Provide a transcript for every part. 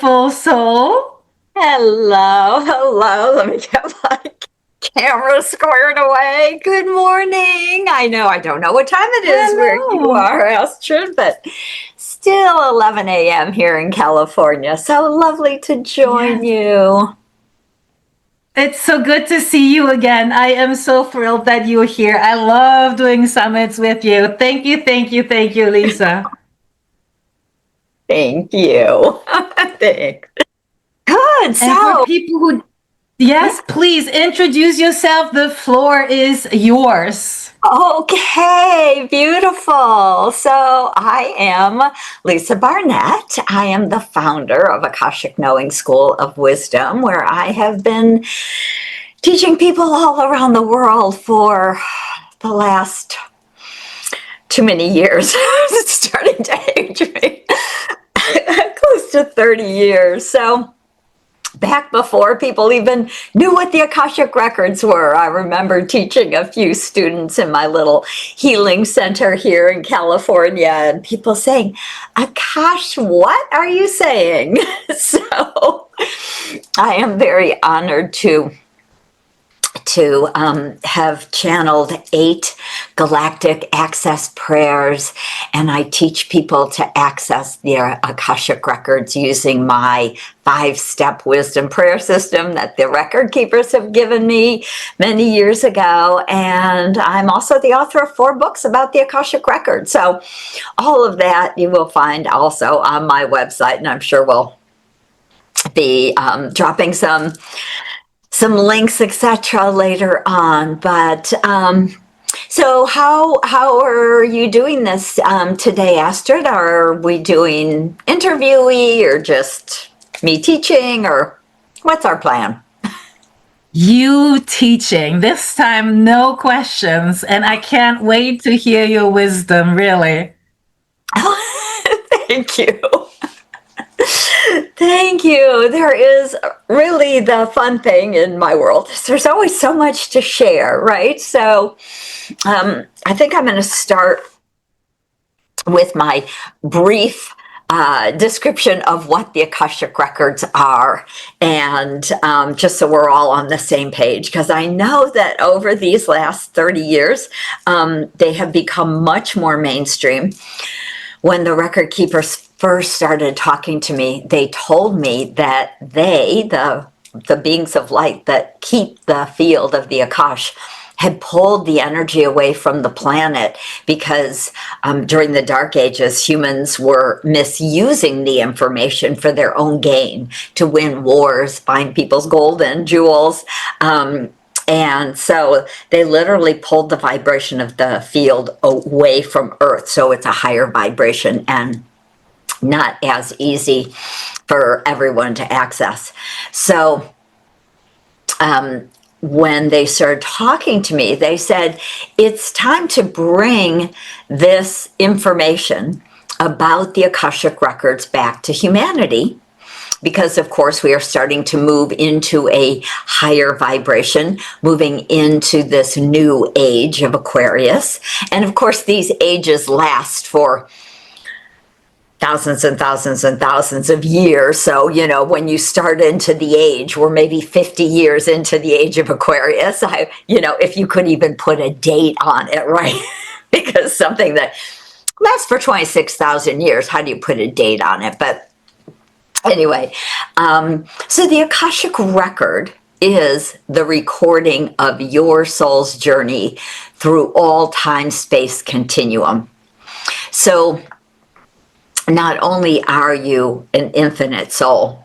beautiful soul. Hello. Let me get my camera squared away. Good morning. I know I don't know what time it is where you Hello. are, Astrid, but still 11 a.m. here in California. So lovely to join Yes. you. It's so good to see you again. I am so thrilled that you're here. I love doing summits with you. Thank you, Lisa. Thank you. Thanks. Good. And for So, people who, yeah. yes, please introduce yourself. The floor is yours. Okay, beautiful. So I am Lisa Barnett. I am the founder of Akashic Knowing School of Wisdom, where I have been teaching people all around the world for the last too many years. It's starting to age me. Close to 30 years. So back before people even knew what the Akashic records were, I remember teaching a few students in my little healing center here in California, and people saying, Akash, what are you saying? So I am very honored to have channeled 8 galactic access prayers, and I teach people to access their Akashic records using my 5-step wisdom prayer system that the record keepers have given me many years ago. And I'm also the author of 4 books about the Akashic record. So all of that you will find also on my website, and I'm sure we'll be dropping some links, etc., later on. But so how are you doing this today, Astrid? Are we doing interviewee or just me teaching, or what's our plan? You teaching. This time, no questions. And I can't wait to hear your wisdom, really. Thank you. Thank you. There is really the fun thing in my world. There's always so much to share, right? So I think I'm going to start with my brief description of what the Akashic records are, and just so we're all on the same page, because I know that over these last 30 years, they have become much more mainstream. When the record keepers first started talking to me, they told me that the beings of light that keep the field of the Akash, had pulled the energy away from the planet because during the Dark Ages, humans were misusing the information for their own gain, to win wars, find people's gold and jewels. And so they literally pulled the vibration of the field away from Earth. So it's a higher vibration and not as easy for everyone to access. So when they started talking to me, they said, it's time to bring this information about the Akashic records back to humanity, because of course we are starting to move into a higher vibration, moving into this new age of Aquarius. And of course these ages last for thousands and thousands and thousands of years. So, you know, when you start into the age, we're maybe 50 years into the age of Aquarius. If you could even put a date on it, right? Because something that lasts for 26,000 years, how do you put a date on it? But anyway, so the Akashic record is the recording of your soul's journey through all time-space continuum. So not only are you an infinite soul,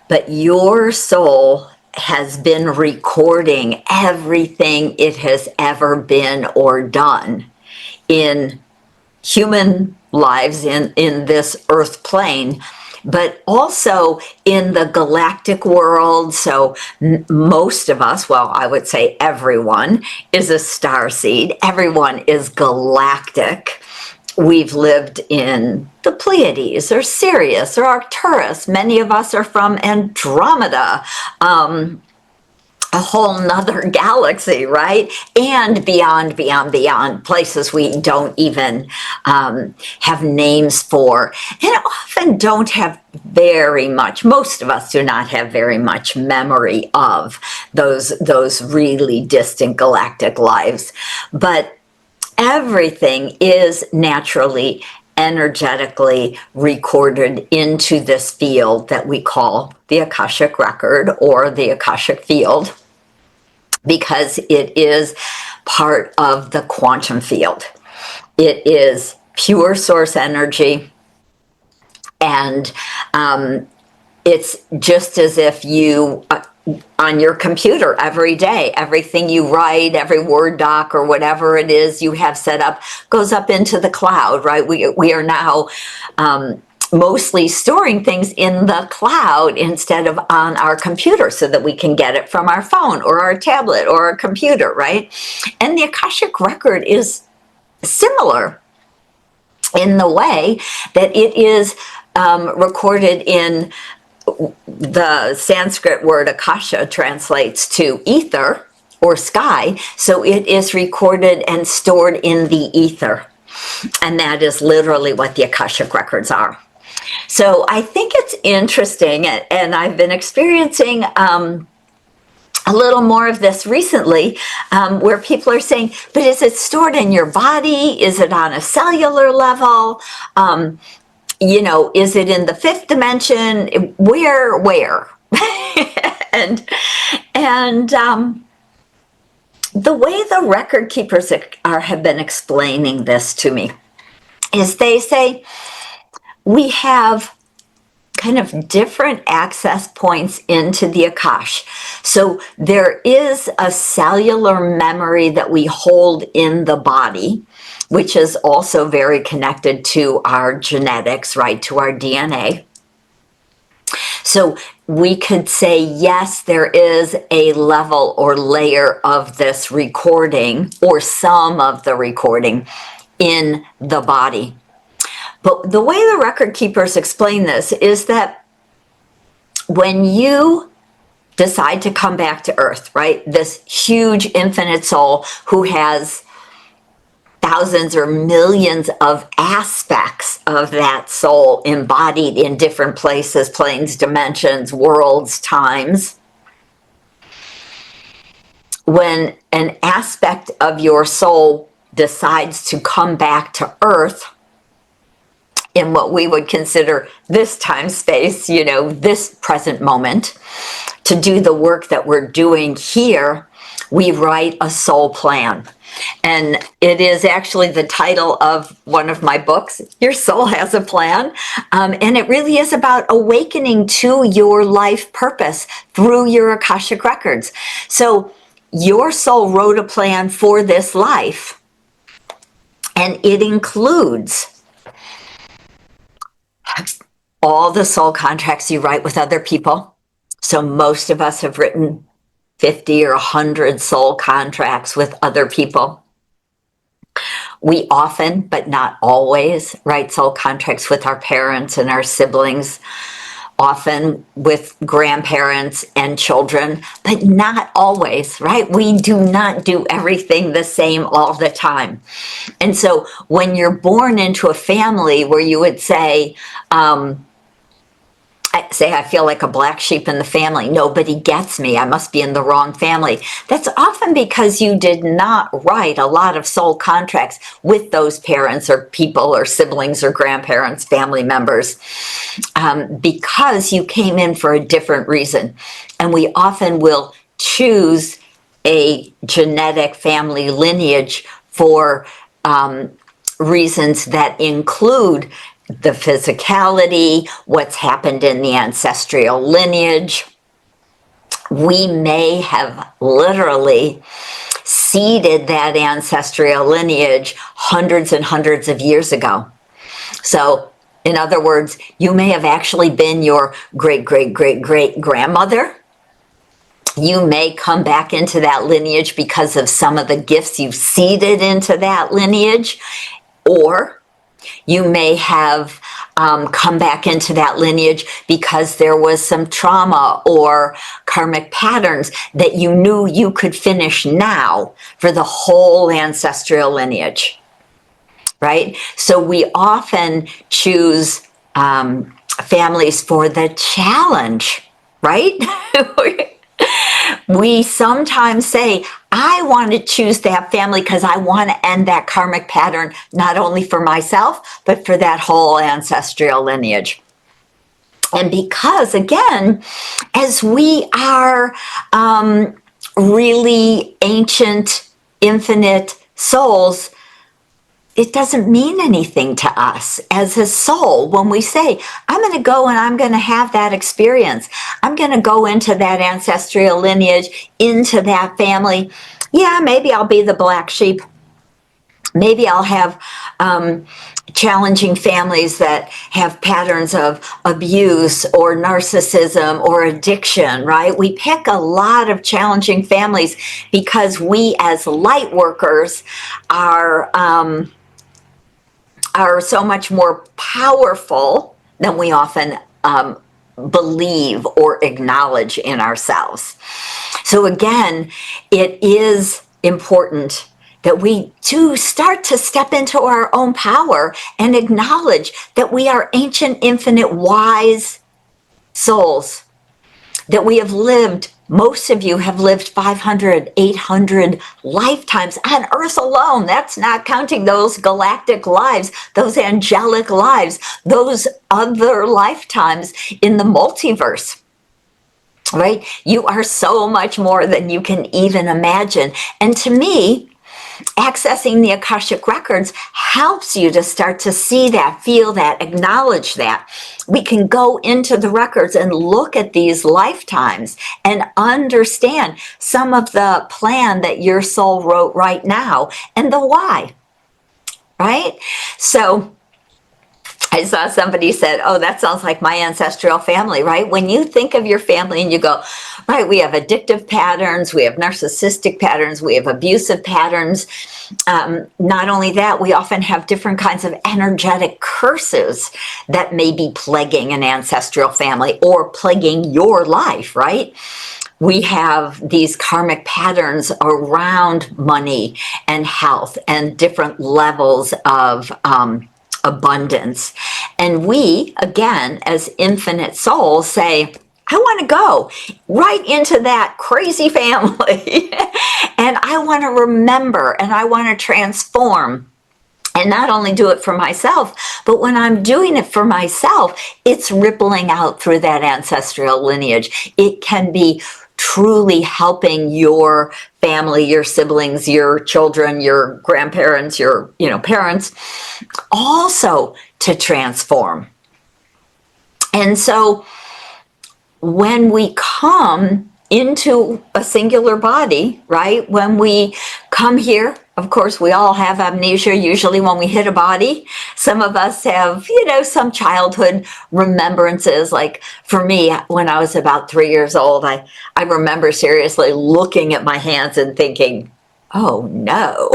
but your soul has been recording everything it has ever been or done in human lives in this earth plane, but also in the galactic world. So most of us, well, I would say everyone, is a starseed. Everyone is galactic. We've lived in the Pleiades or Sirius or Arcturus. Many of us are from Andromeda. a whole nother galaxy, right? And beyond, places we don't even have names for, and often don't have very much, most of us do not have very much memory of those really distant galactic lives. But everything is naturally, energetically recorded into this field that we call the Akashic Record or the Akashic Field, because it is part of the quantum field. It is pure source energy, and it's just as if you on your computer every day, everything you write, every Word doc or whatever it is you have set up goes up into the cloud, right? We are now mostly storing things in the cloud instead of on our computer, so that we can get it from our phone or our tablet or our computer, right? And the Akashic Record is similar in the way that it is recorded in the Sanskrit word akasha translates to ether or sky. So it is recorded and stored in the ether. And that is literally what the Akashic Records are. So I think it's interesting, and I've been experiencing a little more of this recently, where people are saying, but is it stored in your body? Is it on a cellular level? Is it in the fifth dimension? Where? and the way the record keepers have been explaining this to me is they say we have kind of different access points into the Akash. So there is a cellular memory that we hold in the body, which is also very connected to our genetics, right, to our DNA. So we could say, yes, there is a level or layer of this recording, or some of the recording, in the body. But the way the record keepers explain this is that when you decide to come back to Earth, right, this huge infinite soul who has thousands or millions of aspects of that soul embodied in different places, planes, dimensions, worlds, times. When an aspect of your soul decides to come back to Earth in what we would consider this time space, this present moment, to do the work that we're doing here, we write a soul plan. And it is actually the title of one of my books, Your Soul Has a Plan. And it really is about awakening to your life purpose through your Akashic Records. So your soul wrote a plan for this life, and it includes all the soul contracts you write with other people. So most of us have written 50 or 100 soul contracts with other people. We often, but not always, write soul contracts with our parents and our siblings, often with grandparents and children, but not always, right? We do not do everything the same all the time. And so when you're born into a family where you would say, I feel like a black sheep in the family. Nobody gets me. I must be in the wrong family. That's often because you did not write a lot of soul contracts with those parents or people or siblings or grandparents, family members, because you came in for a different reason. And we often will choose a genetic family lineage for reasons that include the physicality, what's happened in the ancestral lineage. We may have literally seeded that ancestral lineage hundreds and hundreds of years ago. So, in other words, you may have actually been your great-great-great-great-grandmother. You may come back into that lineage because of some of the gifts you've seeded into that lineage, or You may have come back into that lineage because there was some trauma or karmic patterns that you knew you could finish now for the whole ancestral lineage, right? So we often choose families for the challenge, right? We sometimes say, I want to choose that family because I want to end that karmic pattern, not only for myself, but for that whole ancestral lineage. And because, again, as we are really ancient, infinite souls, it doesn't mean anything to us as a soul when we say, I'm going to go and I'm going to have that experience. I'm going to go into that ancestral lineage, into that family. Yeah, maybe I'll be the black sheep. Maybe I'll have challenging families that have patterns of abuse or narcissism or addiction, right? We pick a lot of challenging families because we as light workers are so much more powerful than we often believe or acknowledge in ourselves. So again, it is important that we do start to step into our own power and acknowledge that we are ancient, infinite, wise souls, that we have lived, most of you have lived 500, 800 lifetimes on Earth alone. That's not counting those galactic lives, those angelic lives, those other lifetimes in the multiverse, right? You are so much more than you can even imagine. And to me, accessing the Akashic Records helps you to start to see that, feel that, acknowledge that. We can go into the records and look at these lifetimes and understand some of the plan that your soul wrote right now and the why, right? So I saw somebody said, oh, that sounds like my ancestral family, right? When you think of your family and you go, right, we have addictive patterns, we have narcissistic patterns, we have abusive patterns. Not only that, we often have different kinds of energetic curses that may be plaguing an ancestral family or plaguing your life, right? We have these karmic patterns around money and health and different levels of abundance. And we, again, as infinite souls, say, I want to go right into that crazy family. And I want to remember and I want to transform. And not only do it for myself, but when I'm doing it for myself, it's rippling out through that ancestral lineage. It can be truly helping your family, your siblings, your children, your grandparents, your parents, also to transform. And so when we come into a singular body, right? When we come here, of course, we all have amnesia usually when we hit a body. Some of us have, some childhood remembrances. Like for me, when I was about 3 years old, I remember seriously looking at my hands and thinking, oh no,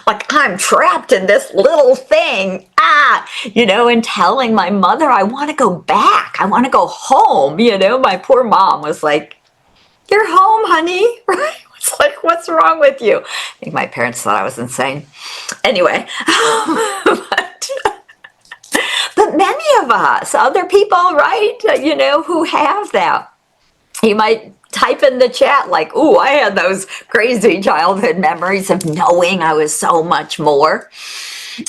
like I'm trapped in this little thing, and telling my mother, I want to go back. I want to go home. My poor mom was like, you're home, honey, right? It's like, what's wrong with you? I think my parents thought I was insane. Anyway, but many of us, other people, right, who have that, you might type in the chat like, ooh, I had those crazy childhood memories of knowing I was so much more.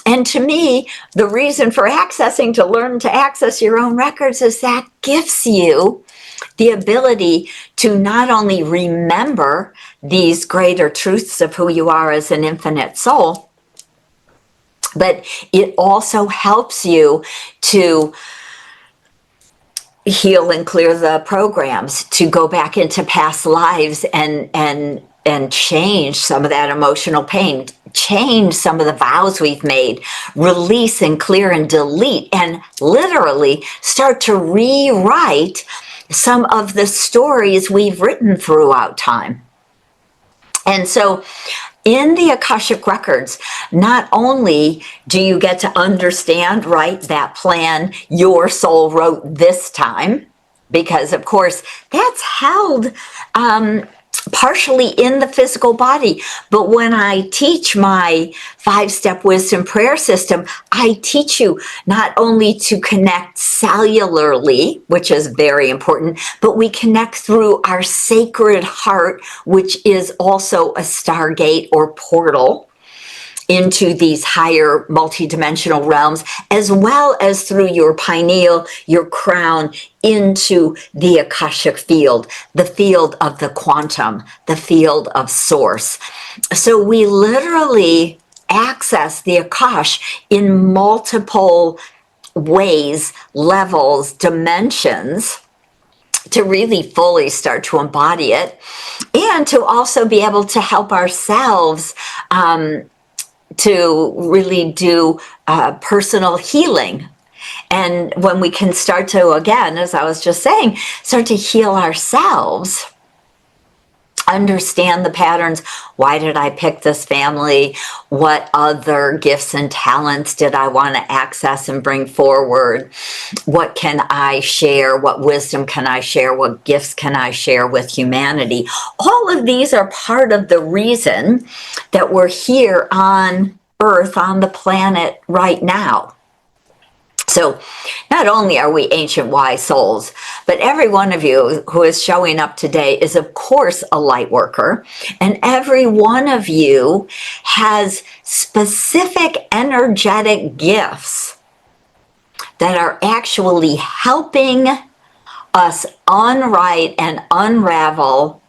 And to me, the reason for to learn to access your own records is that gives you the ability to not only remember these greater truths of who you are as an infinite soul, but it also helps you to heal and clear the programs, to go back into past lives and change some of that emotional pain, change some of the vows we've made, release and clear and delete, and literally start to rewrite some of the stories we've written throughout time. And so in the Akashic Records, not only do you get to understand, right, that plan your soul wrote this time, because of course that's held partially in the physical body. But when I teach my 5-step wisdom prayer system, I teach you not only to connect cellularly, which is very important, but we connect through our sacred heart, which is also a stargate or portal into these higher multidimensional realms, as well as through your pineal, your crown, into the Akashic field, the field of the quantum, the field of source. So we literally access the Akash in multiple ways, levels, dimensions, to really fully start to embody it, and to also be able to help ourselves to really do personal healing. And when we can start to, again, as I was just saying, start to heal ourselves, understand the patterns. Why did I pick this family? What other gifts and talents did I want to access and bring forward? What can I share? What wisdom can I share? What gifts can I share with humanity? All of these are part of the reason that we're here on Earth, on the planet right now. So not only are we ancient wise souls, but every one of you who is showing up today is of course a light worker, and every one of you has specific energetic gifts that are actually helping us unwrite and unravel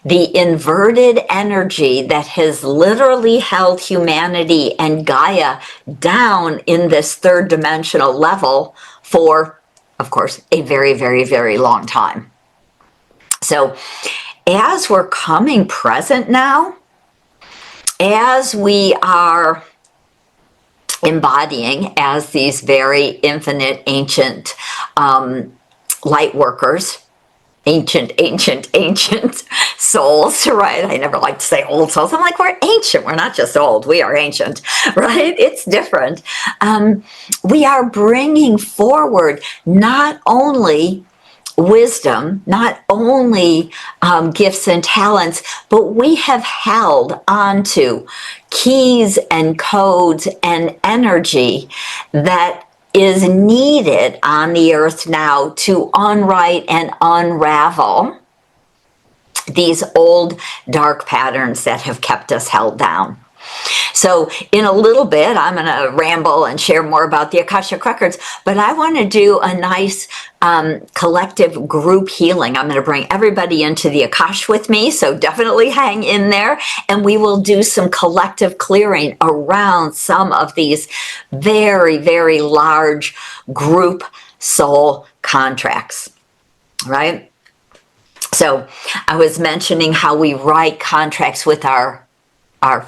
the inverted energy that has literally held humanity and Gaia down in this third dimensional level for, of course, a very, very, very long time. So as we're coming present now, as we are embodying as these very infinite, ancient light workers, ancient souls, right? I never like to say old souls. I'm like, we're ancient. We're not just old. We are ancient, right? It's different. We are bringing forward not only wisdom, not only gifts and talents, but we have held onto keys and codes and energy that is needed on the earth now to unwrite and unravel these old dark patterns that have kept us held down. So in a little bit, I'm going to ramble and share more about the Akashic Records, but I want to do a nice collective group healing. I'm going to bring everybody into the Akash with me, so definitely hang in there, and we will do some collective clearing around some of these very, very large group soul contracts, right? So I was mentioning how we write contracts with our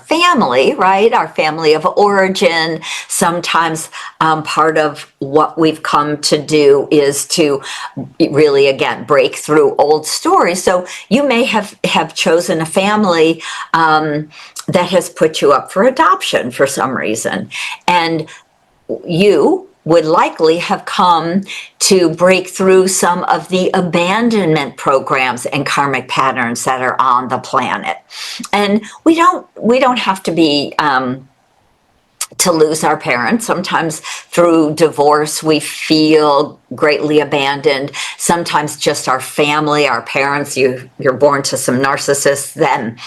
family, right? Our family of origin. Sometimes part of what we've come to do is to really, again, break through old stories. So you may have chosen a family that has put you up for adoption for some reason. And you would likely have come to break through some of the abandonment programs and karmic patterns that are on the planet. And we don't have to be to lose our parents. Sometimes through divorce we feel greatly abandoned. Sometimes just our family, our parents, you're born to some narcissists, then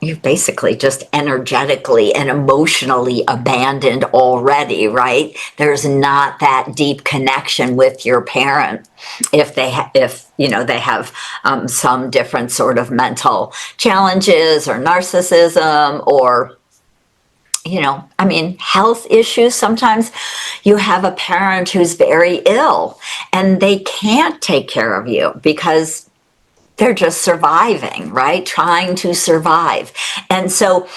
you're basically just energetically and emotionally abandoned already, right? There's not that deep connection with your parent if they have some different sort of mental challenges or narcissism or health issues. Sometimes you have a parent who's very ill and they can't take care of you because they're just surviving, right? Trying to survive. And so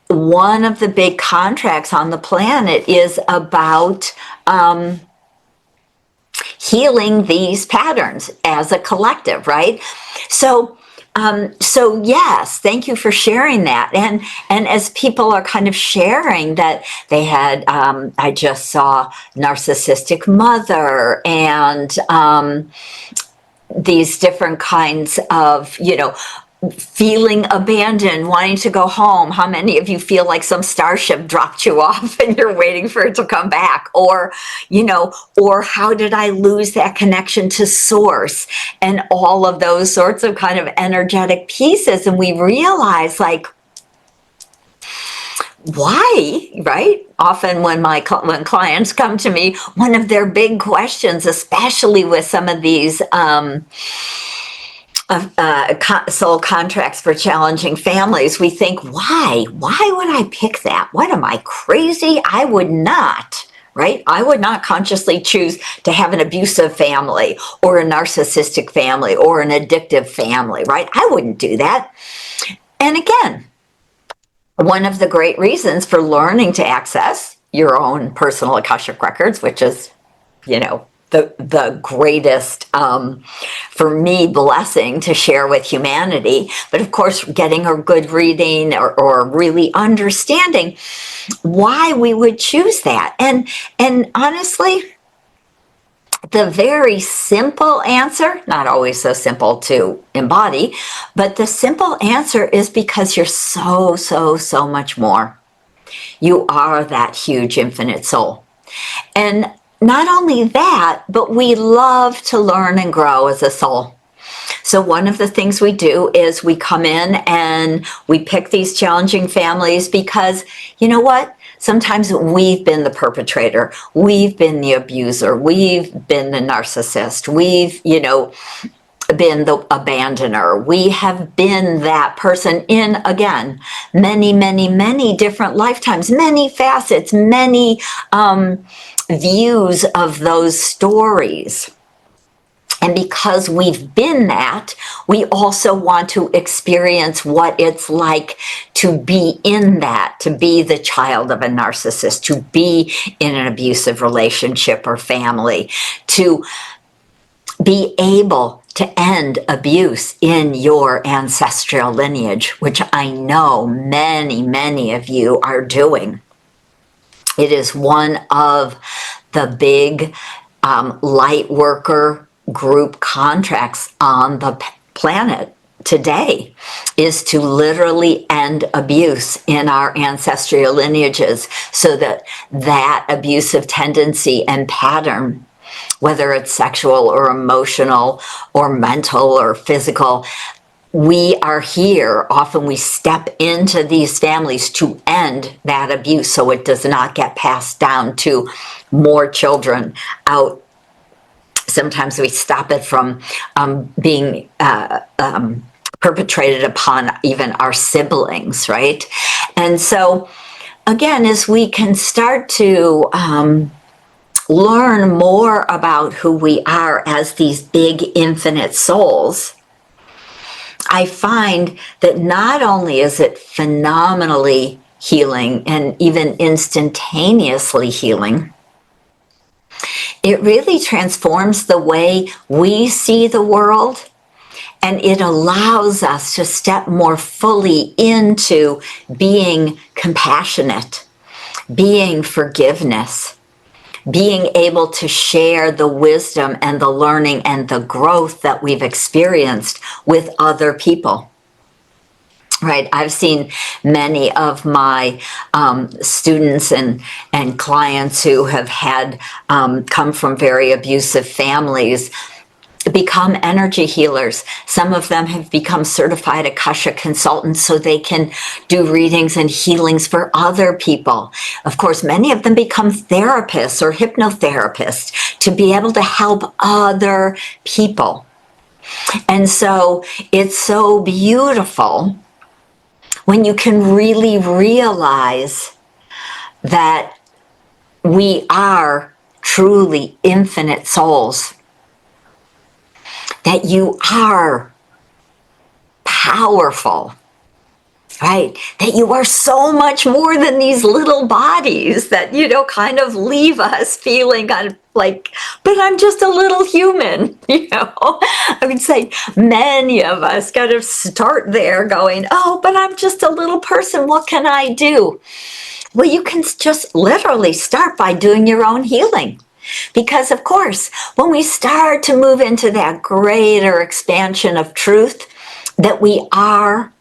one of the big contracts on the planet is about healing these patterns as a collective, right? So So yes, thank you for sharing that. And as people are kind of sharing that they had, I just saw narcissistic mother and these different kinds of, feeling abandoned, wanting to go home. How many of you feel like some starship dropped you off and you're waiting for it to come back? Or, or how did I lose that connection to source? And all of those sorts of kind of energetic pieces. And we realize, like, why, right? Often when when clients come to me, one of their big questions, especially with some of these soul contracts for challenging families, we think, why would I pick that? What, am I crazy? I would not, right? I would not consciously choose to have an abusive family or a narcissistic family or an addictive family, right? I wouldn't do that. And again, one of the great reasons for learning to access your own personal Akashic records, which is, the greatest, for me, blessing to share with humanity. But of course, getting a good reading or really understanding why we would choose that. And honestly, the very simple answer, not always so simple to embody, but the simple answer is because you're so much more. You are that huge infinite soul. And not only that, but we love to learn and grow as a soul. So one of the things we do is we come in and we pick these challenging families because, you know what? Sometimes we've been the perpetrator. We've been the abuser. We've been the narcissist. We've, been the abandoner. We have been that person in, again, many different lifetimes, many facets, many views of those stories. And because we've been that, we also want to experience what it's like to be in that, to be the child of a narcissist, to be in an abusive relationship or family, to be able to end abuse in your ancestral lineage, which I know many of you are doing. It is one of the big light worker group contracts on the planet today, is to literally end abuse in our ancestral lineages so that that abusive tendency and pattern, whether it's sexual or emotional or mental or physical, we are here. Often we step into these families to end that abuse so it does not get passed down to more children out. Sometimes we stop it from being perpetrated upon even our siblings, right? And so, again, as we can start to learn more about who we are as these big infinite souls, I find that not only is it phenomenally healing and even instantaneously healing, it really transforms the way we see the world, and it allows us to step more fully into being compassionate, being forgiveness, being able to share the wisdom and the learning and the growth that we've experienced with other people. Right, I've seen many of my students and clients who have had come from very abusive families become energy healers. Some of them have become certified Akasha consultants so they can do readings and healings for other people. Of course, many of them become therapists or hypnotherapists to be able to help other people. And so it's so beautiful when you can really realize that we are truly infinite souls, that you are powerful, right? That you are so much more than these little bodies that, kind of leave us feeling kind of like, but I'm just a little human, I would say many of us kind of start there going, oh, but I'm just a little person. What can I do? Well, you can just literally start by doing your own healing. Because, of course, when we start to move into that greater expansion of truth, that we are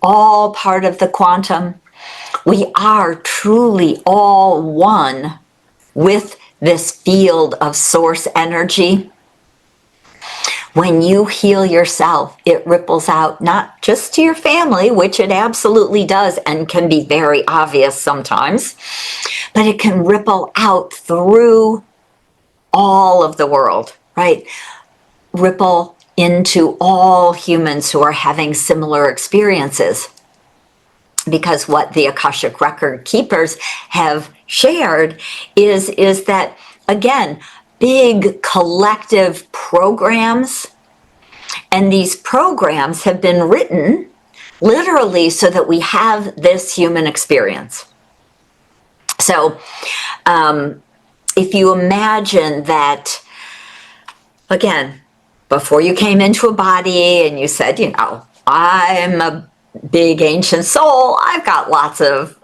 all part of the quantum, we are truly all one with this field of source energy. When you heal yourself, it ripples out not just to your family, which it absolutely does and can be very obvious sometimes, but it can ripple out through all of the world, right? Ripple into all humans who are having similar experiences. Because what the Akashic Record keepers have shared is that, again, big collective programs, and these programs have been written literally so that we have this human experience. So if you imagine that, again, before you came into a body and you said, I'm a big ancient soul, I've got lots of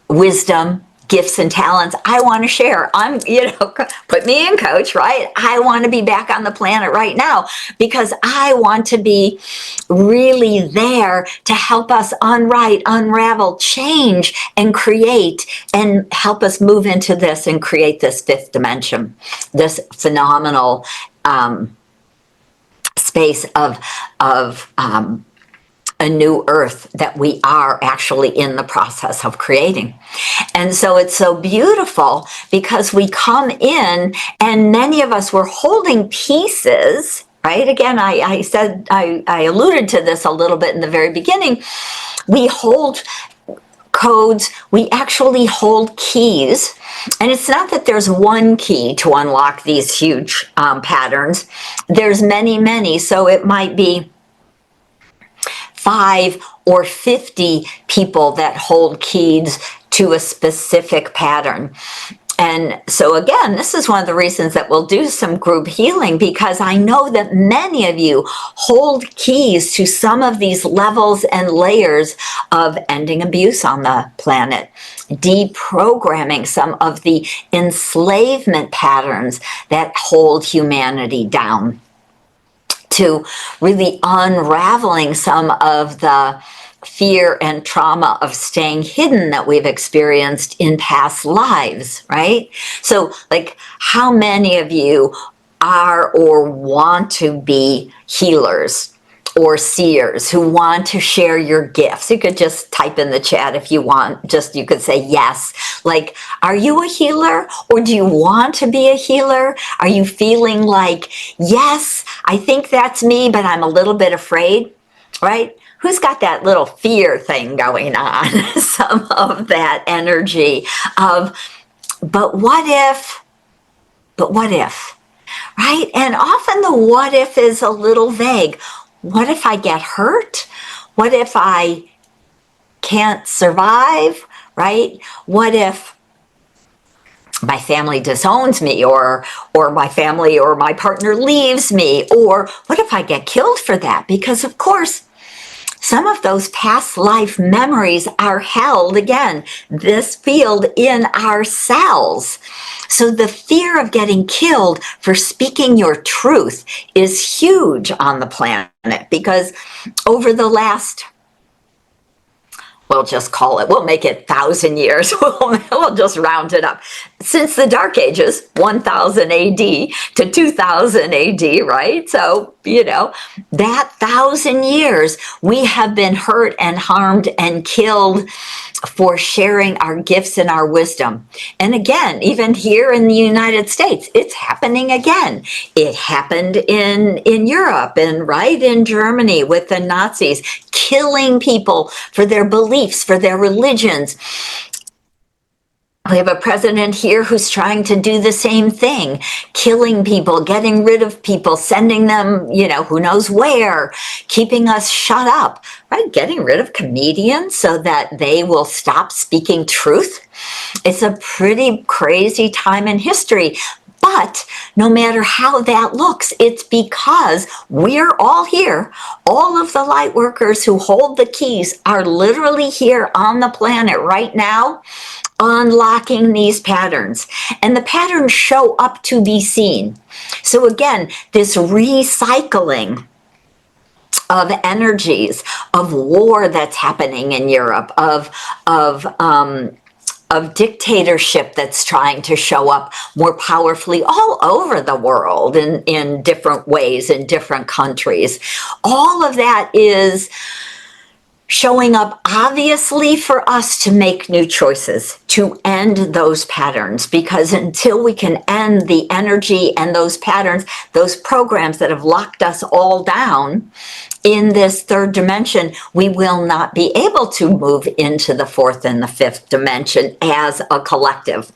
wisdom, gifts and talents I want to share. I'm, put me in, coach, right? I want to be back on the planet right now because I want to be really there to help us unravel, change, and create, and help us move into this and create this fifth dimension, this phenomenal space of a new earth that we are actually in the process of creating. And so it's so beautiful because we come in and many of us were holding pieces, right? Again, I said, I alluded to this a little bit in the very beginning. We hold codes, we actually hold keys. And it's not that there's one key to unlock these huge patterns. There's many, many. So it might be 5 or 50 people that hold keys to a specific pattern. And so again, this is one of the reasons that we'll do some group healing, because I know that many of you hold keys to some of these levels and layers of ending abuse on the planet, deprogramming some of the enslavement patterns that hold humanity down, to really unraveling some of the fear and trauma of staying hidden that we've experienced in past lives, right? So, like, how many of you are or want to be healers or seers who want to share your gifts? You could just type in the chat if you want. Just, you could say yes. Like, are you a healer, or do you want to be a healer? Are you feeling like, yes, I think that's me, but I'm a little bit afraid, right? Who's got that little fear thing going on? Some of that energy of, but what if, right? And often the what if is a little vague. What if I get hurt? What if I can't survive, right? What if my family disowns me, or my family or my partner leaves me? Or what if I get killed for that? Because of course, some of those past life memories are held, again, this field, in our cells. So the fear of getting killed for speaking your truth is huge on the planet, because over the last, we'll just call it, we'll make it 1,000 years. We'll just round it up. Since the Dark Ages, 1000 AD to 2000 AD, right? So, that 1,000 years, we have been hurt and harmed and killed for sharing our gifts and our wisdom. And again, even here in the United States, it's happening again. It happened in Europe and right in Germany with the Nazis, killing people for their beliefs, for their religions. We have a president here who's trying to do the same thing, killing people, getting rid of people, sending them, who knows where, keeping us shut up, right? Getting rid of comedians so that they will stop speaking truth. It's a pretty crazy time in history. But no matter how that looks, it's because we're all here. All of the light workers who hold the keys are literally here on the planet right now, unlocking these patterns. And the patterns show up to be seen. So again, this recycling of energies, of war that's happening in Europe, of dictatorship that's trying to show up more powerfully all over the world in different ways, in different countries. All of that is showing up obviously for us to make new choices, to end those patterns, because until we can end the energy and those patterns, those programs that have locked us all down in this third dimension, we will not be able to move into the fourth and the fifth dimension as a collective.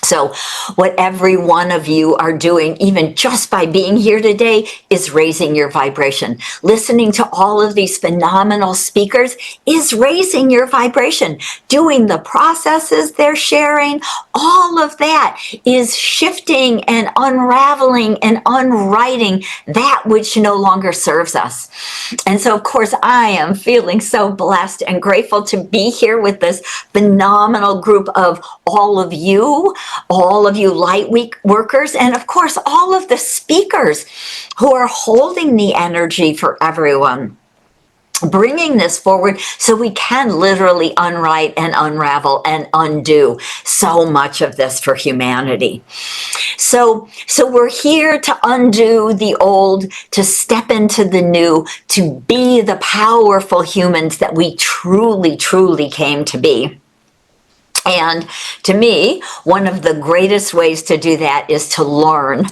So what every one of you are doing, even just by being here today, is raising your vibration. Listening to all of these phenomenal speakers is raising your vibration. Doing the processes they're sharing, all of that is shifting and unraveling and unwriting that which no longer serves us. And so, of course, I am feeling so blessed and grateful to be here with this phenomenal group of all of you light workers, and of course, all of the speakers who are holding the energy for everyone, bringing this forward so we can literally unwrite and unravel and undo so much of this for humanity. So we're here to undo the old, to step into the new, to be the powerful humans that we truly, truly came to be. And to me, one of the greatest ways to do that is to learn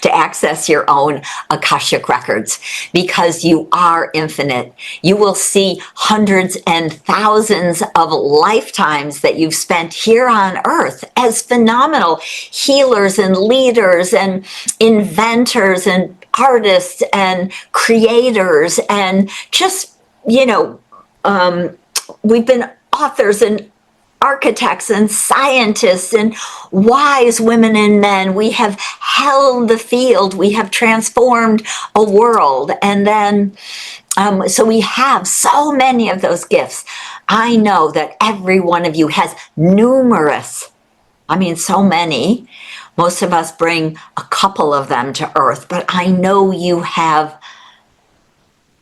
to access your own Akashic records, because you are infinite. You will see hundreds and thousands of lifetimes that you've spent here on Earth as phenomenal healers and leaders and inventors and artists and creators, and just, we've been authors and architects and scientists and wise women and men. We have held the field. We have transformed a world. And then, so we have so many of those gifts. I know that every one of you has numerous, so many. Most of us bring a couple of them to Earth, but I know you have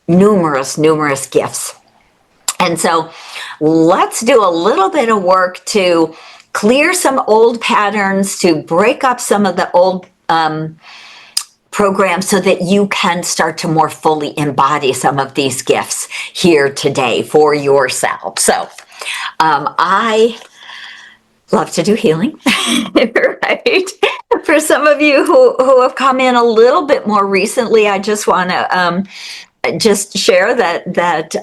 numerous gifts. And so let's do a little bit of work to clear some old patterns, to break up some of the old programs so that you can start to more fully embody some of these gifts here today for yourself. So I love to do healing, right? For some of you who have come in a little bit more recently, I just want to just share that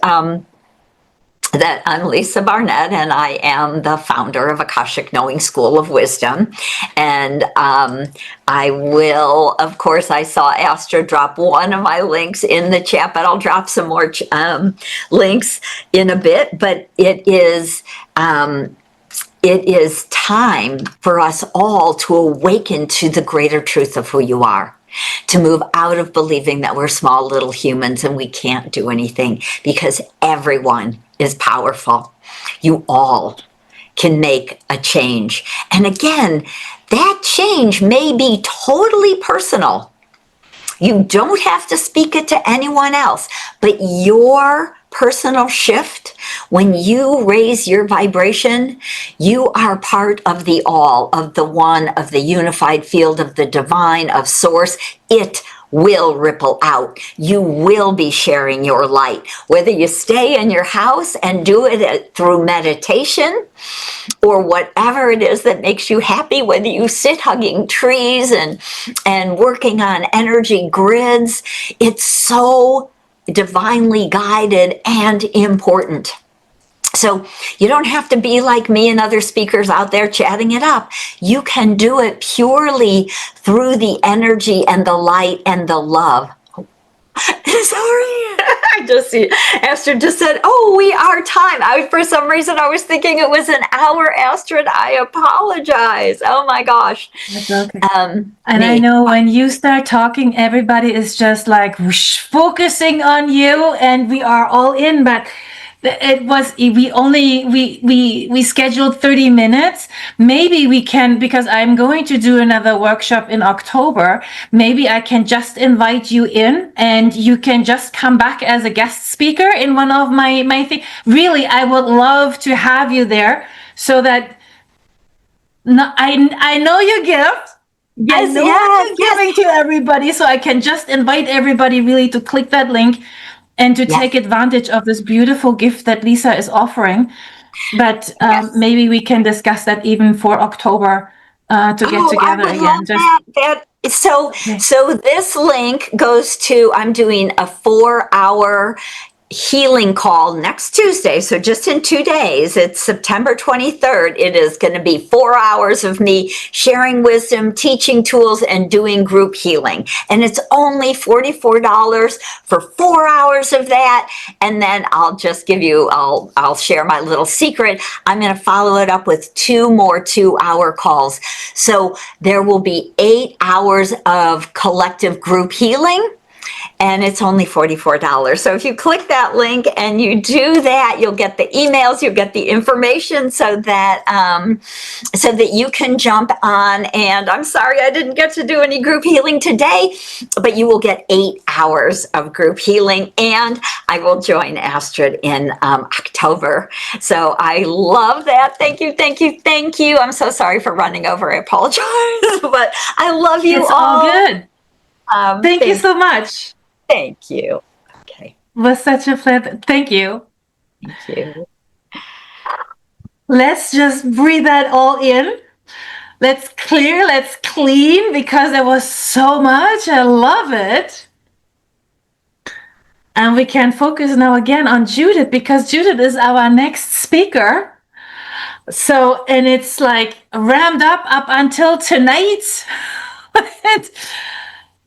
I'm Lisa Barnett, and I am the founder of Akashic Knowing School of Wisdom. And I will, of course, I saw Astra drop one of my links in the chat, but I'll drop some more links in a bit. But it is time for us all to awaken to the greater truth of who you are. To move out of believing that we're small little humans and we can't do anything, because everyone is powerful. You all can make a change. And again, that change may be totally personal. You don't have to speak it to anyone else, but your personal shift, when you raise your vibration, you are part of the all, of the one, of the unified field, of the divine, of source. It will ripple out. You will be sharing your light, whether you stay in your house and do it through meditation or whatever it is that makes you happy, whether you sit hugging trees and working on energy grids. It's so divinely guided and important. So you don't have to be like me and other speakers out there chatting it up. You can do it purely through the energy and the light and the love. Sorry, I just see Astrid just said, "Oh, we are time." For some reason I was thinking it was an hour. Astrid, I apologize. Oh my gosh. That's okay. And I know when you start talking, everybody is just like whoosh, focusing on you, and we are all in. But it was we scheduled 30 minutes. Maybe we can, because I'm going to do another workshop in October. Maybe I can just invite you in, and you can just come back as a guest speaker in one of my things. Really, I would love to have you there, so that I know your gift. Yes, I know what you're giving to everybody, so I can just invite everybody really to click that link and to take advantage of this beautiful gift that Lisa is offering. But maybe we can discuss that even for October to get together again. So this link goes to, I'm doing a 4-hour healing call next Tuesday. So just in 2 days, it's September 23rd. It is going to be 4 hours of me sharing wisdom, teaching tools, and doing group healing. And it's only $44 for 4 hours of that. And then I'll just give you, I'll share my little secret. I'm going to follow it up with 2 more 2-hour calls. So there will be 8 hours of collective group healing. And it's only $44. So if you click that link and you do that, you'll get the emails, you'll get the information, so that you can jump on. And I'm sorry I didn't get to do any group healing today, but you will get 8 hours of group healing. And I will join Astrid in October. So I love that. Thank you, thank you, thank you. I'm so sorry for running over. I apologize, but I love you all. It's all good. Thank you so much. Thank you. Okay. It was such a pleasure. Thank you. Thank you. Let's just breathe that all in. Let's clear, let's clean, because there was so much. I love it. And we can focus now again on Judith, because Judith is our next speaker. So, and it's like ramped up until tonight.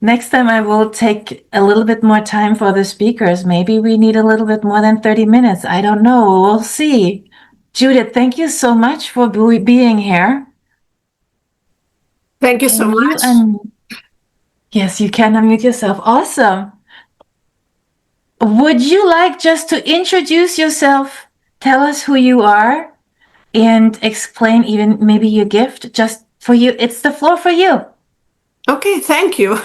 Next time I will take a little bit more time for the speakers. Maybe we need a little bit more than 30 minutes. I don't know. We'll see. Judith, thank you so much for being here. Thank you so much. Yes, you can unmute yourself. Awesome. Would you like just to introduce yourself, tell us who you are, and explain even maybe your gift just for you? It's the floor for you. Okay, thank you.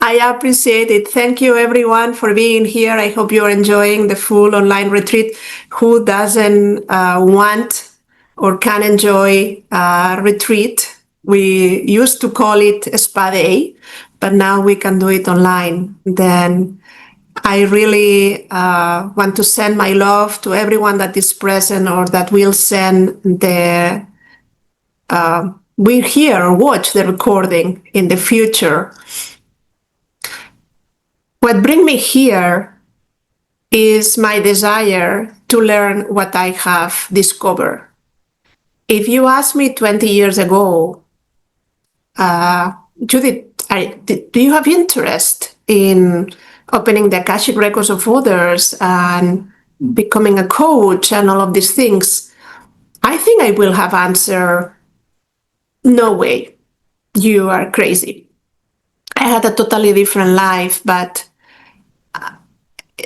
I appreciate it. Thank you, everyone, for being here. I hope you're enjoying the full online retreat. Who doesn't want or can enjoy a retreat? We used to call it Spa Day, but now we can do it online. Then I really want to send my love to everyone that is present or that will send we're here or watch the recording in the future. What brings me here is my desire to learn what I have discovered. If you asked me 20 years ago, Judith, do you have interest in opening the Akashic records of others and becoming a coach and all of these things? I think I will have answered, no way, you are crazy. I had a totally different life, but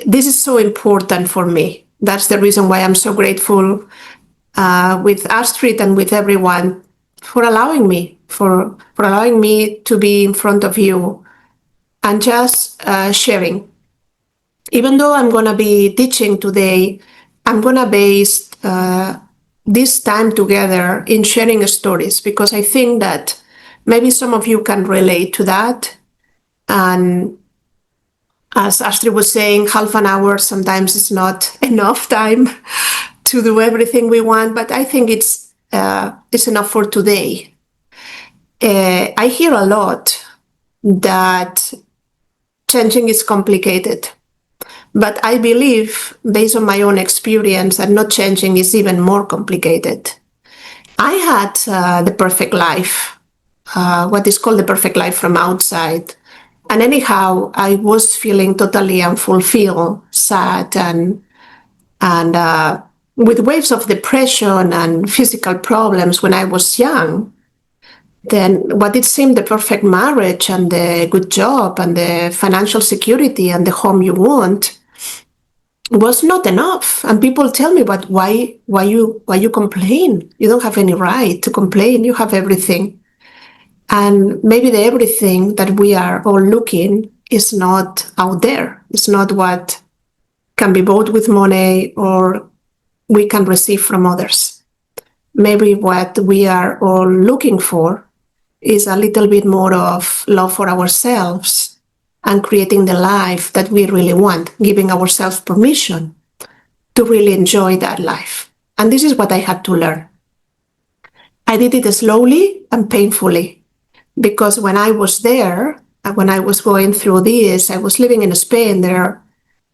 this is so important for me. That's the reason why I'm so grateful with Astrid and with everyone for allowing me to be in front of you and just sharing. Even though I'm going to be teaching today, I'm going to base this time together in sharing stories, because I think that maybe some of you can relate to that. And as Astrid was saying, half an hour sometimes is not enough time to do everything we want, but I think it's enough for today. I hear a lot that changing is complicated, But I believe, based on my own experience, that not changing is even more complicated. I had the perfect life, what is called the perfect life from outside. And anyhow, I was feeling totally unfulfilled, sad, and with waves of depression and physical problems when I was young. Then what it seemed the perfect marriage and the good job and the financial security and the home you want was not enough. And people tell me, but why you complain? You don't have any right to complain. You have everything. And maybe the everything that we are all looking is not out there. It's not what can be bought with money or we can receive from others. Maybe what we are all looking for is a little bit more of love for ourselves and creating the life that we really want, giving ourselves permission to really enjoy that life. And this is what I had to learn. I did it slowly and painfully, because when I was there, when I was going through this, I was living in Spain there.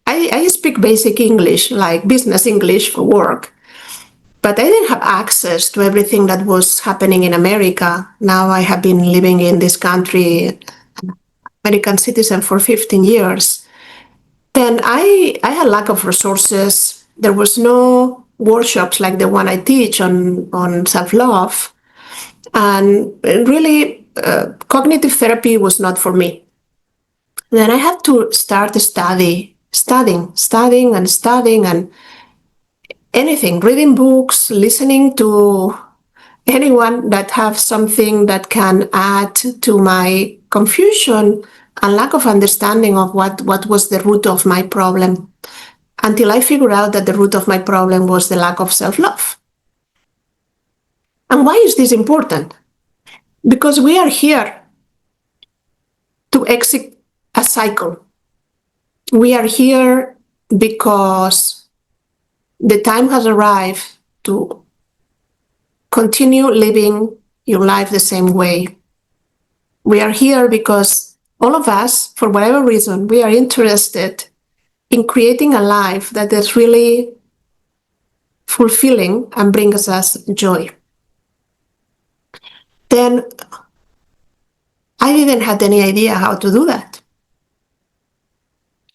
I speak basic English, like business English for work. But I didn't have access to everything that was happening in America. Now I have been living in this country, American citizen, for 15 years. Then I had lack of resources. There was no workshops like the one I teach on self-love. And really, cognitive therapy was not for me. Then I had to start studying and anything, reading books, listening to anyone that have something that can add to my confusion and lack of understanding of what was the root of my problem, until I figured out that the root of my problem was the lack of self-love. And why is this important? Because we are here to exit a cycle. We are here because the time has arrived to continue living your life the same way. We are here because all of us, for whatever reason, we are interested in creating a life that is really fulfilling and brings us joy. Then I didn't have any idea how to do that.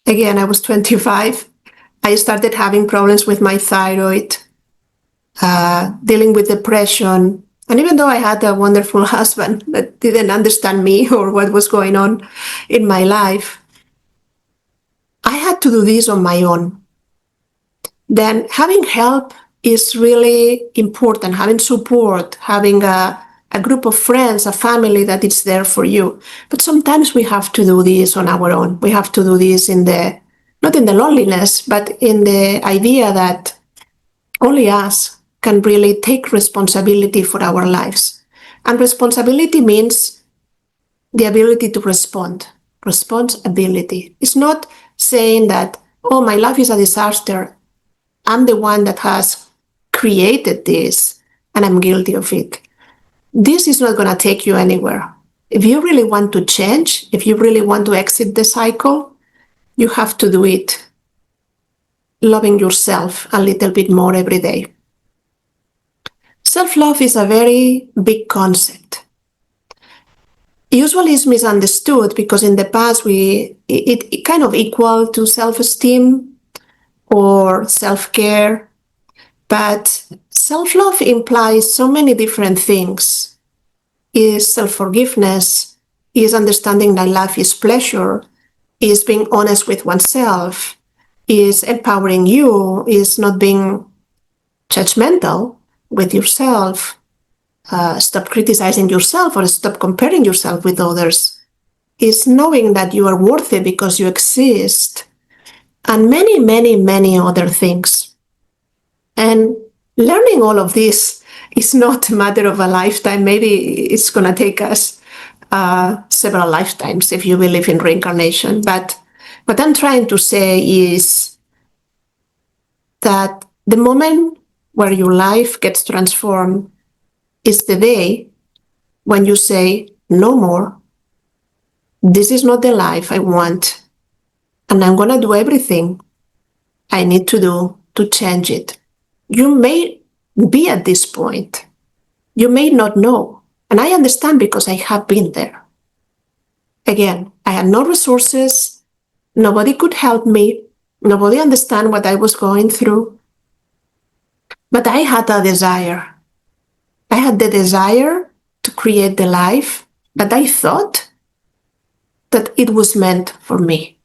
Again, I was 25. I started having problems with my thyroid, dealing with depression. And even though I had a wonderful husband that didn't understand me or what was going on in my life, I had to do this on my own. Then having help is really important, having support, having a group of friends, a family that is there for you. But sometimes we have to do this on our own. We have to do this not in the loneliness, but in the idea that only us can really take responsibility for our lives. And responsibility means the ability to respond. Responsibility. It's not saying that, oh, my life is a disaster. I'm the one that has created this and I'm guilty of it. This is not going to take you anywhere. If you really want to change, if you really want to exit the cycle, you have to do it loving yourself a little bit more every day. Self-love is a very big concept. Usually it's misunderstood because in the past it kind of equal to self-esteem or self-care. But self-love implies so many different things. Is self-forgiveness, is understanding that life is pleasure, is being honest with oneself, is empowering you, is not being judgmental with yourself, stop criticizing yourself or stop comparing yourself with others, is knowing that you are worthy because you exist, and many, many, many other things. And learning all of this is not a matter of a lifetime. Maybe it's going to take us several lifetimes if you believe in reincarnation. But what I'm trying to say is that the moment where your life gets transformed is the day when you say, no more. This is not the life I want. And I'm going to do everything I need to do to change it? You may be at this point. You may not know. And I understand because I have been there. Again, I had no resources. Nobody could help me. Nobody understand what I was going through. But I had a desire. I had the desire to create the life that I thought that it was meant for me.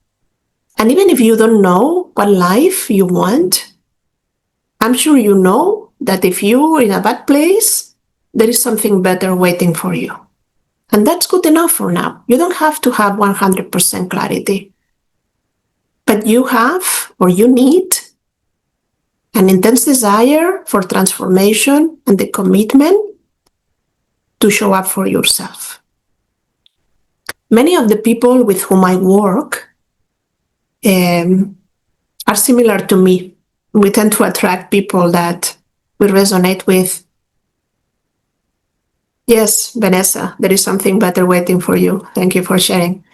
And even if you don't know what life you want, I'm sure you know that if you're in a bad place, there is something better waiting for you. And that's good enough for now. You don't have to have 100% clarity. But you have, or you need, an intense desire for transformation and the commitment to show up for yourself. Many of the people with whom I work are similar to me. We tend to attract people that we resonate with. Yes, Vanessa, there is something better waiting for you. Thank you for sharing.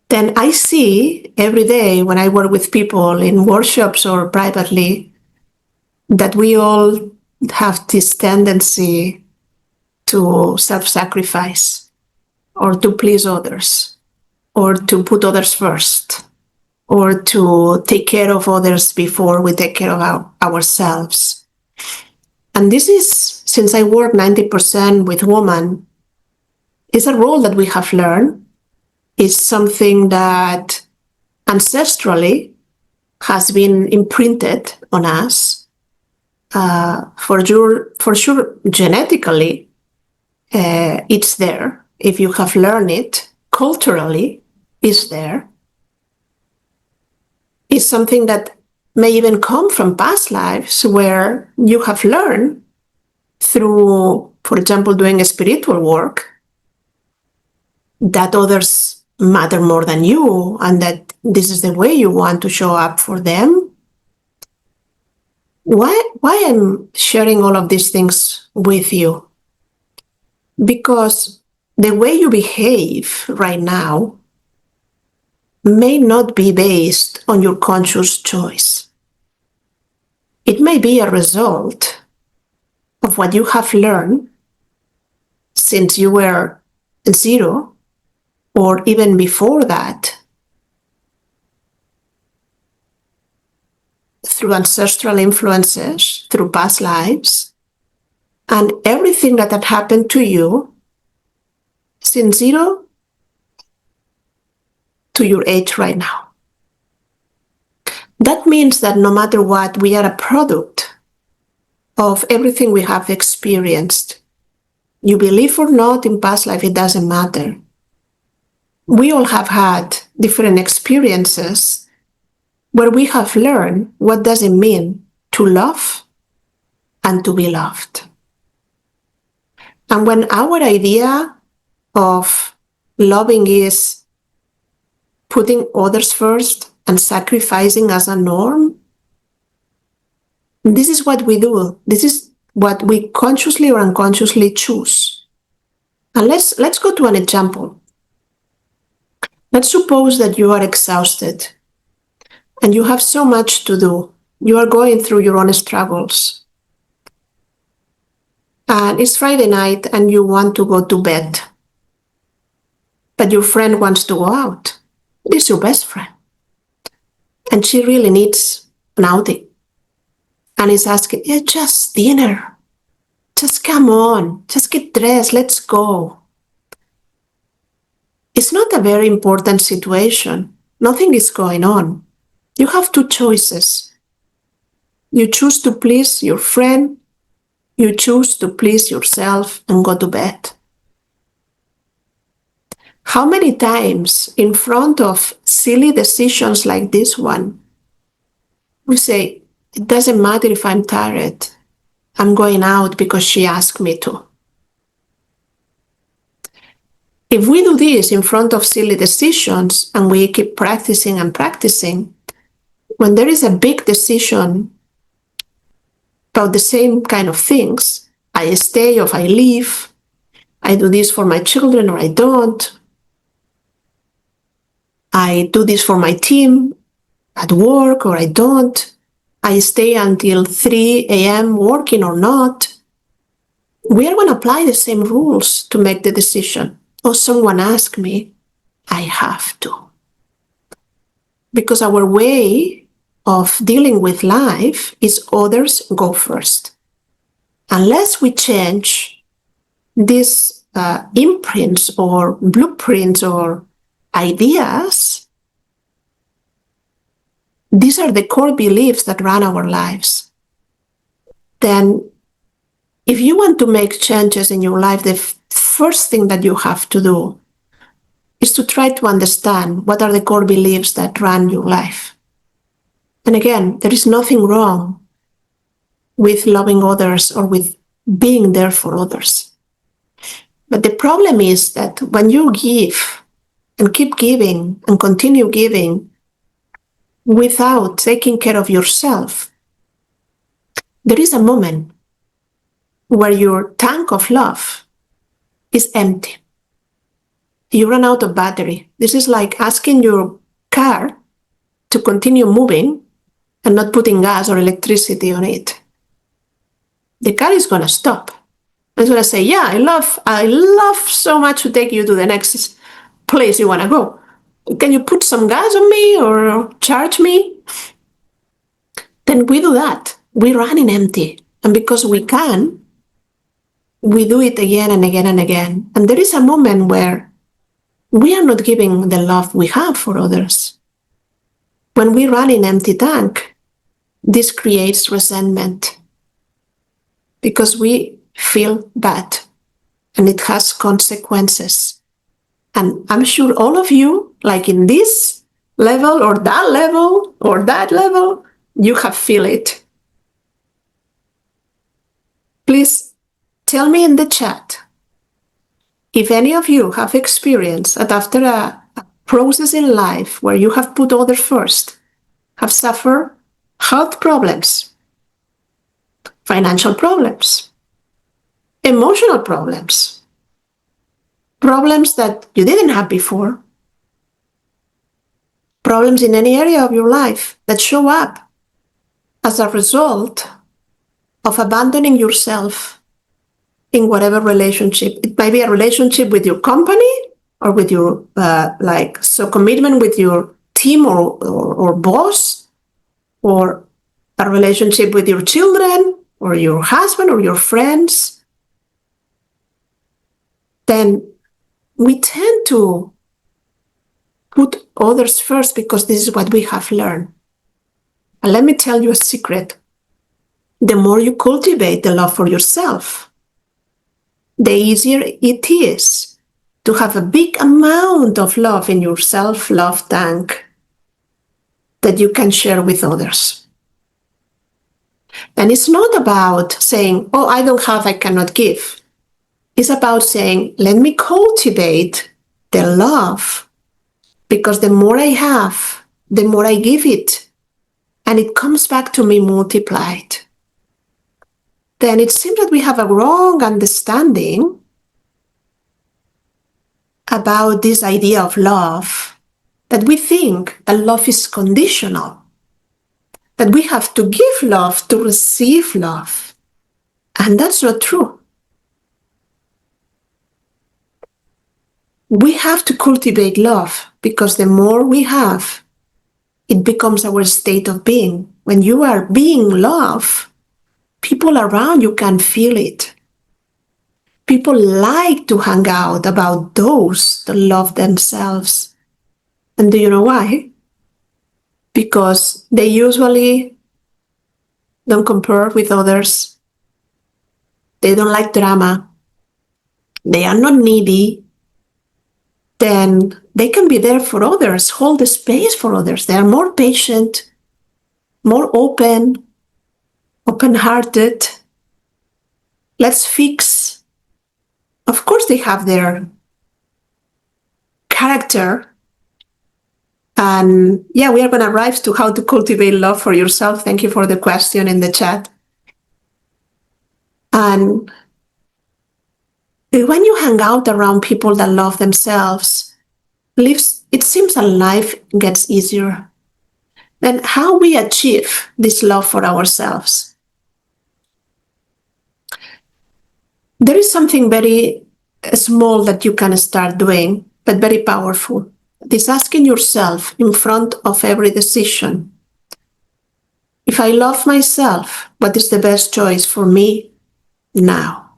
Then I see every day when I work with people in workshops or privately that we all have this tendency to self-sacrifice or to please others or to put others first or to take care of others before we take care of ourselves. And this is, since I work 90% with women, is a role that we have learned. It's something that ancestrally has been imprinted on us. For sure, genetically, it's there. If you have learned it, culturally, it's there. It's something that may even come from past lives where you have learned through, for example, doing spiritual work, that others matter more than you and that this is the way you want to show up for them. Why I'm sharing all of these things with you? Because the way you behave right now may not be based on your conscious choice. It may be a result of what you have learned since you were 0 or even before that, through ancestral influences, through past lives, and everything that had happened to you since 0 to your age right now. That means that no matter what, we are a product of everything we have experienced. You believe or not in past life, it doesn't matter. We all have had different experiences where we have learned what does it mean to love and to be loved. And when our idea of loving is putting others first and sacrificing as a norm, this is what we do. This is what we consciously or unconsciously choose. And let's go to an example. Let's suppose that you are exhausted and you have so much to do. You are going through your own struggles. And it's Friday night and you want to go to bed. But your friend wants to go out. It's your best friend. And she really needs an outing. And is asking, yeah, just dinner. Just come on. Just get dressed. Let's go. It's not a very important situation. Nothing is going on. You have two choices. You choose to please your friend. You choose to please yourself and go to bed. How many times in front of silly decisions like this one, we say, it doesn't matter if I'm tired. I'm going out because she asked me to. If we do this in front of silly decisions and we keep practicing and practicing, when there is a big decision about the same kind of things, I stay or I leave, I do this for my children or I don't, I do this for my team, at work or I don't. I stay until 3 a.m. working or not. We are going to apply the same rules to make the decision. Or someone asked me, I have to. Because our way of dealing with life is others go first. Unless we change these imprints or blueprints or ideas, these are the core beliefs that run our lives. Then, if you want to make changes in your life, the first thing that you have to do is to try to understand what are the core beliefs that run your life. And again, there is nothing wrong with loving others or with being there for others. But the problem is that when you give and keep giving and continue giving without taking care of yourself, there is a moment where your tank of love is empty. You run out of battery. This is like asking your car to continue moving and not putting gas or electricity on it. The car is going to stop. It's going to say, yeah, I love so much to take you to the next place you want to go. Can you put some gas on me or charge me? Then we do that. We run in empty. And because we can, we do it again and again and again. And there is a moment where we are not giving the love we have for others. When we run in empty tank, this creates resentment because we feel bad and it has consequences. And I'm sure all of you, like in this level or that level or that level, you have feel it. Please tell me in the chat if any of you have experienced that after a process in life where you have put others first, have suffered health problems, financial problems, emotional problems, problems that you didn't have before, problems in any area of your life that show up as a result of abandoning yourself in whatever relationship. It might be a relationship with your company or with your, commitment with your team or boss, or a relationship with your children or your husband or your friends. Then we tend to put others first because this is what we have learned. And let me tell you a secret. The more you cultivate the love for yourself, the easier it is to have a big amount of love in your self-love tank that you can share with others. And it's not about saying, oh, I don't have, I cannot give. It's about saying, let me cultivate the love, because the more I have, the more I give it, and it comes back to me multiplied. Then it seems that we have a wrong understanding about this idea of love, that we think that love is conditional, that we have to give love to receive love. And that's not true. We have to cultivate love because the more we have, it becomes our state of being. When you are being love, people around you can feel it. People like to hang out about those that love themselves. And do you know why? Because they usually don't compare with others. They don't like drama. They are not needy. Then they can be there for others, hold the space for others. They are more patient, more open-hearted. Let's fix. Of course, they have their character. And yeah, we are going to arrive to how to cultivate love for yourself. Thank you for the question in the chat. And when you hang out around people that love themselves, it seems that life gets easier. then how we achieve this love for ourselves. There is something very small that you can start doing, but very powerful. This asking yourself in front of every decision, if I love myself, what is the best choice for me now?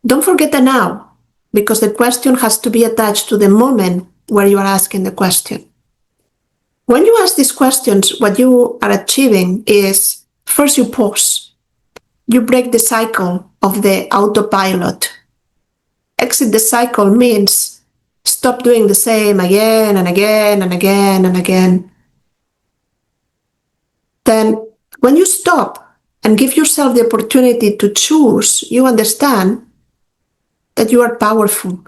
Don't forget the now, because the question has to be attached to the moment where you are asking the question. When you ask these questions, what you are achieving is, first you pause. You break the cycle of the autopilot. Exit the cycle means stop doing the same again and again and again and again. Then when you stop and give yourself the opportunity to choose, you understand that you are powerful,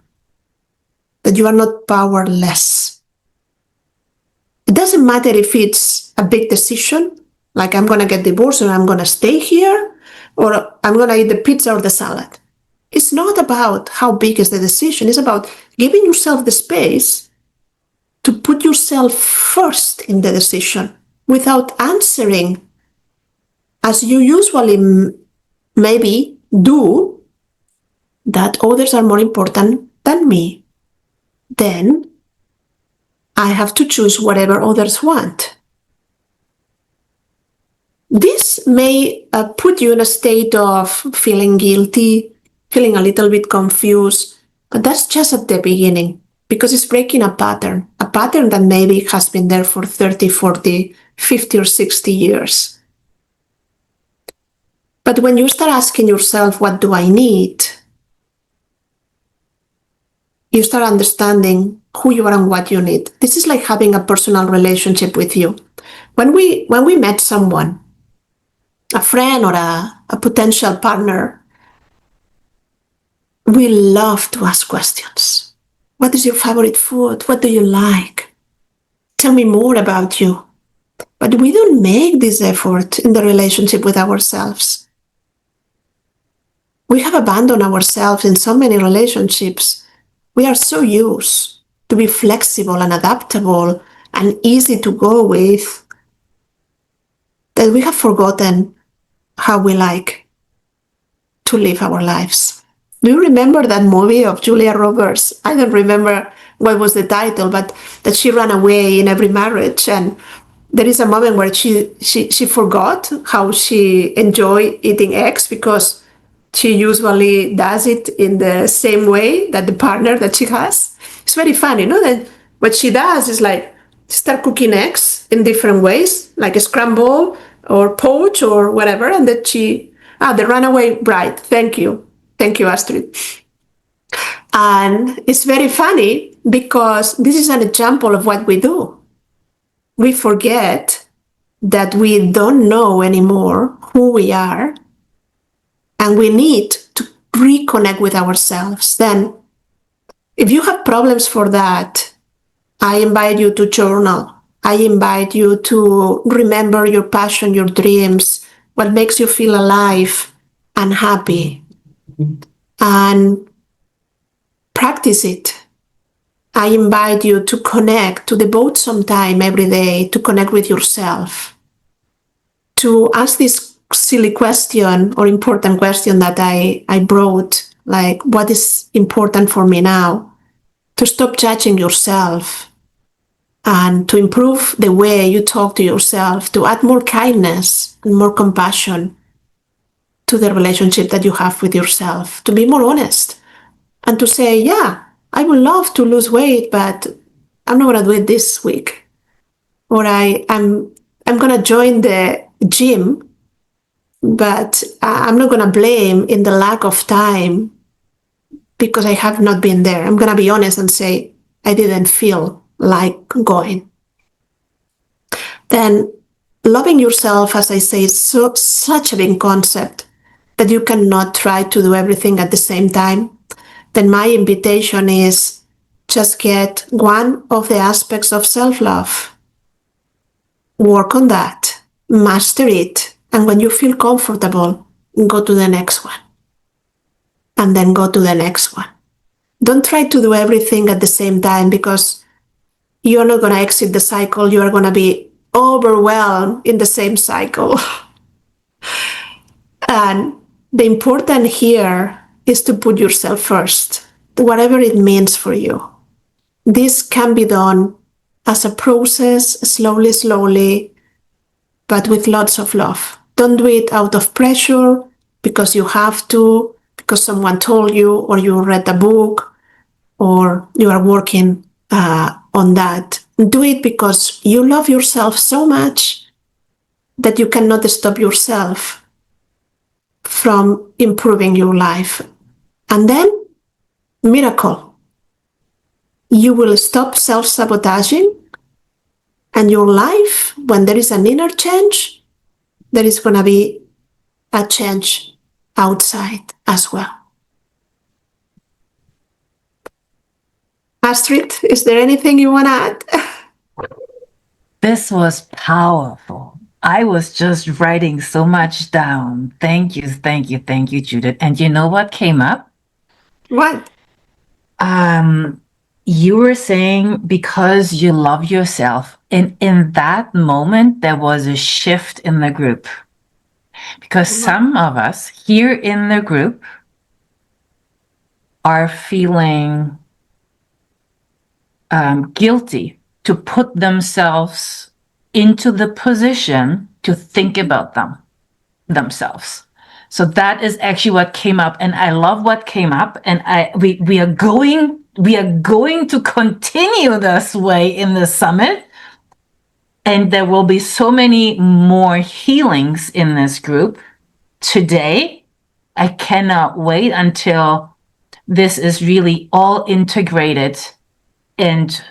that you are not powerless. It doesn't matter if it's a big decision, like I'm going to get divorced or I'm going to stay here, or I'm going to eat the pizza or the salad. It's not about how big is the decision. It's about giving yourself the space to put yourself first in the decision without answering, as you usually maybe do, that others are more important than me. Then I have to choose whatever others want. This may put you in a state of feeling guilty, feeling a little bit confused, but that's just at the beginning, because it's breaking a pattern that maybe has been there for 30, 40, 50 or 60 years. But when you start asking yourself, what do I need? You start understanding who you are and what you need. This is like having a personal relationship with you. When we met someone, a friend or a potential partner, we love to ask questions. What is your favorite food? What do you like? Tell me more about you. But we don't make this effort in the relationship with ourselves. We have abandoned ourselves in so many relationships. We are so used to be flexible and adaptable and easy to go with that we have forgotten how we like to live our lives. Do you remember that movie of Julia Roberts? I don't remember what was the title, but that she ran away in every marriage, and there is a moment where she forgot how she enjoyed eating eggs because she usually does it in the same way that the partner that she has. It's very funny, no? That what she does is like start cooking eggs in different ways, like a scramble or poach or whatever, and that the runaway bride. Thank you, Astrid. And it's very funny because this is an example of what we do. We forget that we don't know anymore who we are, and we need to reconnect with ourselves. Then, if you have problems for that, I invite you to journal. I invite you to remember your passion, your dreams, what makes you feel alive and happy, and practice it. I invite you to connect, to devote some time every day to connect with yourself, to ask this silly question or important question that I brought, like, what is important for me now? To stop judging yourself and to improve the way you talk to yourself, to add more kindness and more compassion to the relationship that you have with yourself, to be more honest and to say, yeah, I would love to lose weight, but I'm not going to do it this week. Or I'm going to join the gym, but I'm not going to blame in the lack of time because I have not been there. I'm going to be honest and say, I didn't feel like going. Then loving yourself, as I say, is such a big concept that you cannot try to do everything at the same time. Then my invitation is just get one of the aspects of self-love. Work on that, master it, and when you feel comfortable, go to the next one. And then go to the next one. Don't try to do everything at the same time, because you're not going to exit the cycle. You are going to be overwhelmed in the same cycle. And the important here is to put yourself first, whatever it means for you. This can be done as a process, slowly, but with lots of love. Don't do it out of pressure because you have to, because someone told you, or you read a book, or you are working on that. Do it because you love yourself so much that you cannot stop yourself from improving your life. And then, miracle. You will stop self-sabotaging, and your life, when there is an inner change, there is going to be a change outside as well. Astrid, is there anything you want to add? This was powerful. I was just writing so much down. Thank you, Judith. And you know what came up? What? You were saying because you love yourself. And in that moment, there was a shift in the group. Because some of us here in the group are feeling guilty to put themselves into the position to think about themselves. So that is actually what came up, and I love what came up. And we are going to continue this way in the summit, and there will be so many more healings in this group today. I cannot wait until this is really all integrated, and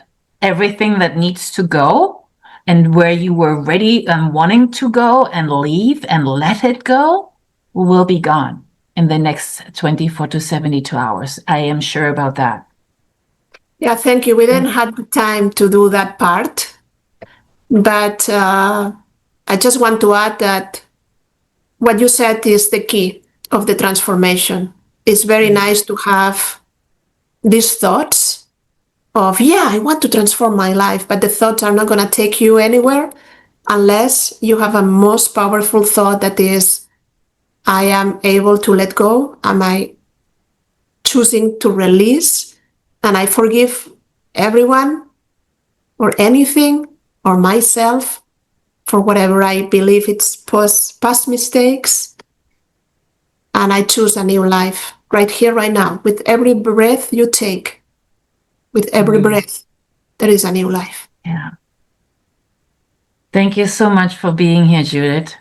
everything that needs to go, and where you were ready and wanting to go and leave and let it go, will be gone in the next 24 to 72 hours. I am sure about that. Yeah, thank you. We didn't have the time to do that part, but I just want to add that what you said is the key of the transformation. It's very nice to have these thoughts of, yeah, I want to transform my life, but the thoughts are not going to take you anywhere unless you have a most powerful thought that is, I am able to let go. Am I choosing to release? And I forgive everyone or anything or myself for whatever I believe it's past mistakes. And I choose a new life right here, right now. With every breath you take, with every breath, there is a new life. Yeah. Thank you so much for being here, Judith.